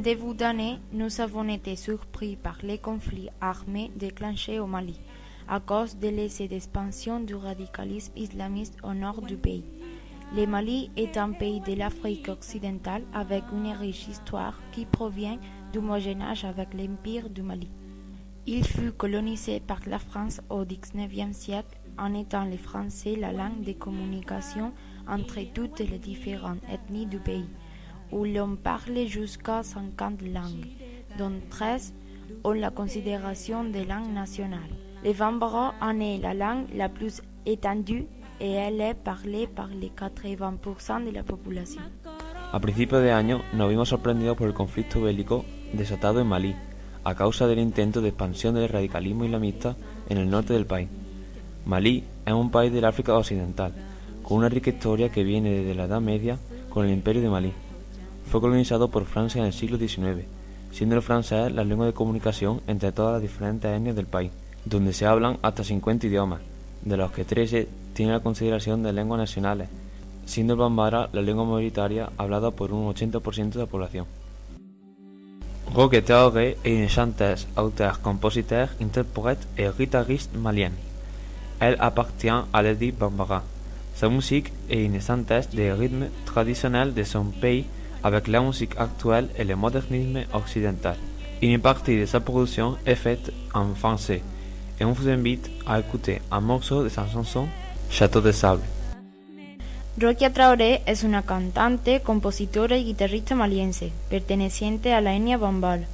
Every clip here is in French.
début d'année, nous avons été surpris par les conflits armés déclenchés au Mali, à cause de l'essai d'expansion du radicalisme islamiste au nord du pays. Le Mali est un pays de l'Afrique occidentale avec une riche histoire qui provient du Moyen-Âge avec l'Empire du Mali. Il fut colonisé par la France au XIXe siècle en étant le français la langue de communication entre toutes les différentes ethnies du pays, où l'on parlait jusqu'à 50 langues, dont 13 ont la considération de langue nationale. Le bambara en est la langue la plus étendue et elle est parlée par les 80% de la población. A principios de año nos vimos sorprendidos por el conflicto bélico desatado en Malí, a causa del intento de expansión del radicalismo islamista en el norte del país. Malí es un país del África Occidental, con una rica historia que viene desde la Edad Media con el Imperio de Malí. Fue colonizado por Francia en el siglo XIX, siendo el francés la lengua de comunicación entre todas las diferentes etnias del país, donde se hablan hasta 50 idiomas, de los que 13 tienen la consideración de lenguas nacionales, siendo el bambara la lengua mayoritaria hablada por un 80% de la población. Roque Traoré est une chanteuse, auteure, compositeur, interprète et guitariste malienne. Elle appartient à l'ethnie bambara. Sa musique est une synthèse des rythmes traditionnels de son pays avec la musique actuelle et le modernisme occidental. Une partie de sa production est faite en français et on vous invite à écouter un morceau de sa chanson Château de Sable. Roque Traoré es una cantante, compositora y guitarrista maliense, perteneciente a la etnia bambara.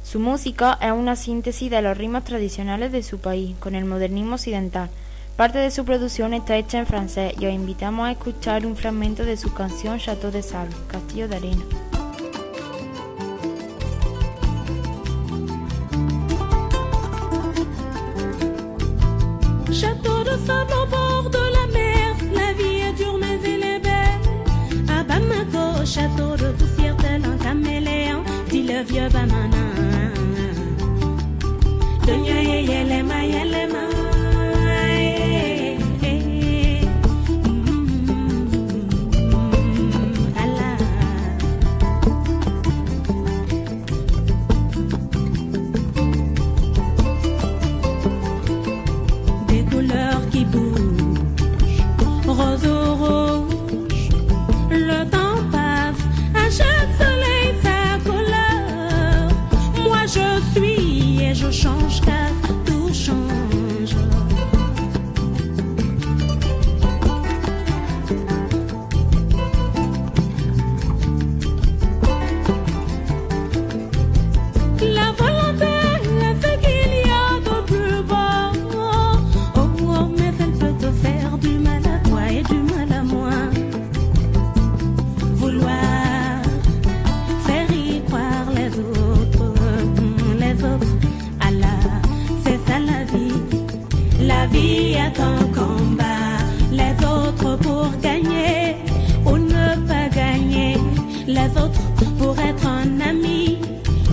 Su música es una síntesis de los ritmos tradicionales de su país, con el modernismo occidental. Parte de su producción está hecha en francés y os invitamos a escuchar un fragmento de su canción Château de Sable, Castillo de Arena. Château de sable au bord de la mer, la vie est dure mais elle est belle. À Bamako, château de poussière tel un caméléon, dit le vieux Bamana. Dunya yelema yelema. Je change car tout change. La volonté fait qu'il y a de plus bas. Oh, oh, mais elle peut te faire du mal à toi et du mal à moi. Vouloir faire y croire les autres. La vie est un combat, les autres pour gagner ou ne pas gagner, les autres pour être un ami,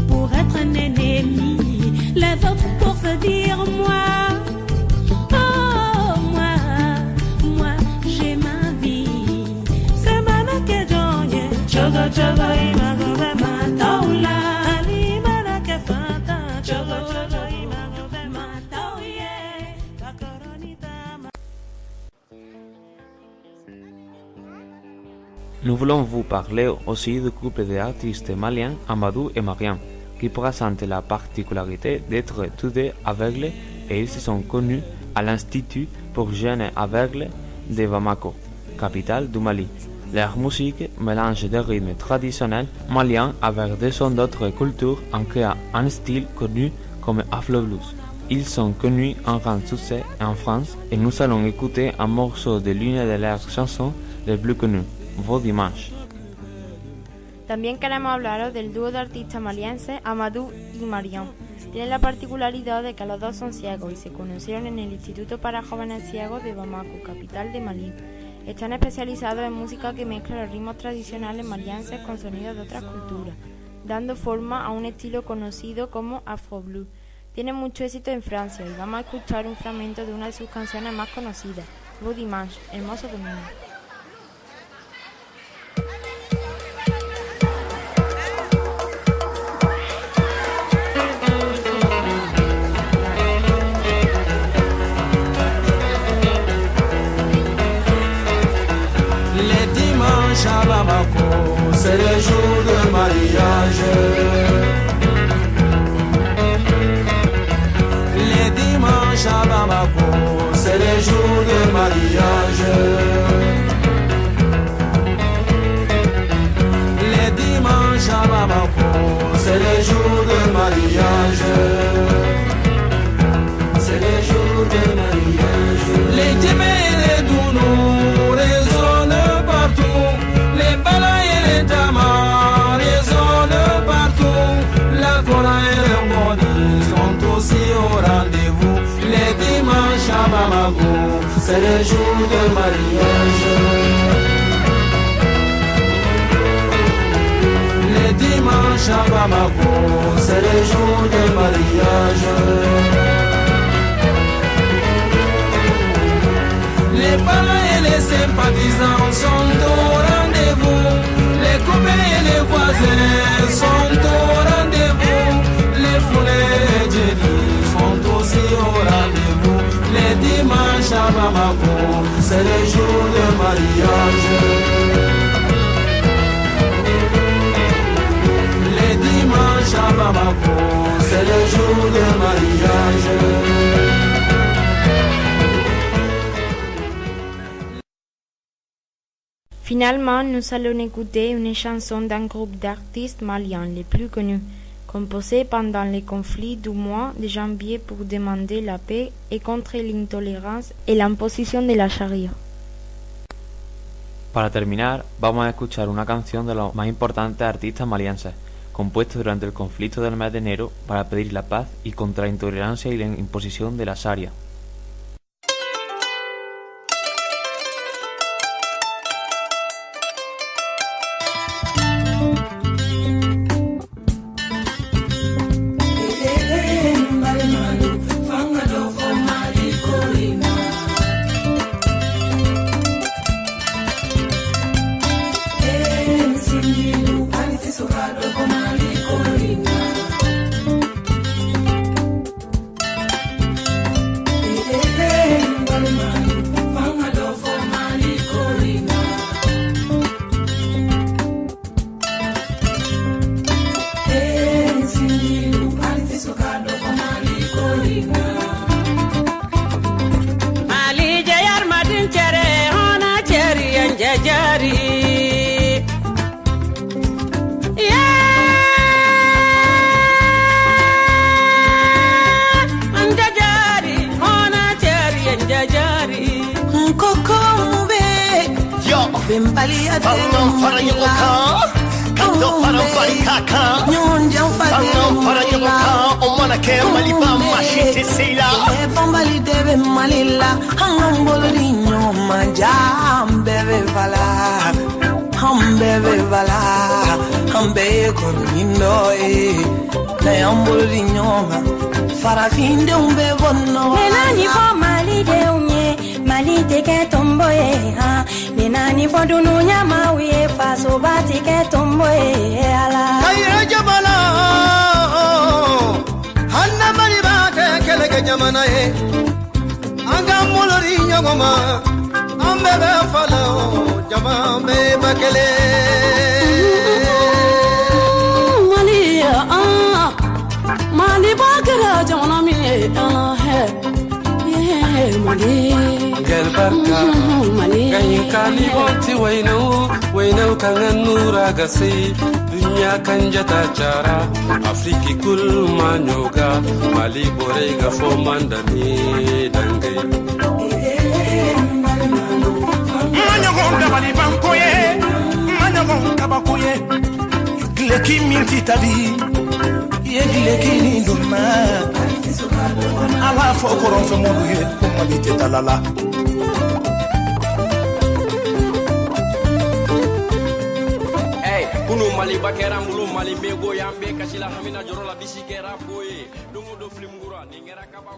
pour être un ennemi, les autres pour se dire moi, oh moi j'ai ma vie. C'est ma que j'en chogo chogo imago ma taula. Nous voulons vous parler aussi du couple d'artistes maliens Amadou et Mariam, qui présentent la particularité d'être tous deux aveugles et ils se sont connus à l'Institut pour jeunes aveugles de Bamako, capitale du Mali. Leur musique mélange des rythmes traditionnels maliens avec des sons d'autres cultures en créant un style connu comme Afro Blues. Ils sont connus en grand succès en France et nous allons écouter un morceau de l'une de leurs chansons les plus connues. Vos dimanche. También queremos hablaros del dúo de artistas malienses Amadou y Mariam. Tienen la particularidad de que los dos son ciegos y se conocieron en el Instituto para Jóvenes Ciegos de Bamako, capital de Malí. Están especializados en música que mezcla los ritmos tradicionales malienses con sonidos de otras culturas, dando forma a un estilo conocido como Afro Blues. Tienen mucho éxito en Francia y vamos a escuchar un fragmento de una de sus canciones más conocidas, Vos dimanche, Hermoso Domingo. c'est le jour de mariage. Les dimanches à Bamako, c'est le jour de mariage. Les dimanches à Bamako, c'est le jour de mariage. C'est le jour de mariage. Les djemés et les dounous résonnent partout. Les balas et les tamas résonnent partout. La Kora et le Modi sont aussi au rendez-vous. Les dimanches à Bamako, c'est le jour de mariage. Les dimanches à Bamako, c'est le jour de mariage. Les parents et les sympathisants sont au rendez-vous. Les copains et les voisins sont au rendez-vous. Les foulées et les djélis sont aussi au rendez-vous. Les dimanches à Bamako, c'est le jour de mariage. Les dimanches à Bamako, c'est le jour de mariage. Finalement, nous allons écouter une chanson d'un groupe d'artistes maliens les plus connus, composée pendant les conflits du mois de janvier pour demander la paix et contre l'intolérance et l'imposición de la charia. Para terminar, vamos a escuchar una canción de los más importantes artistas malienses, compuesta durante el conflicto del mes de enero para pedir la paz y contra la intolerancia y la imposición de la sharia. Lenani fo mali de unye, mali te ke tomboye ha. Lenani fo dunu nyama uye faso bati ke tomboye ala. Kaya jabala, hanna mali bate kele ke jamana ye. Anga molori nyagoma, ambe be falo, jama be bakele. Mali mali bakara jamana mi ala he. Gel barka ganyi kali wanti wainau kangan nura gasi dunya kan jata cara Afriki kul manyoga Mali bore ga fo mandani dangai manyogon da Mali bankoye manyogon kabakoye gleki minti tabi ye gleki ni duma ala fo koron fe modu ye ko Mali te talala Kunu Mali bakera mbulu Mali bego yambe kasila hamina jorola bisikera boye dungu do flimgura ningera kaba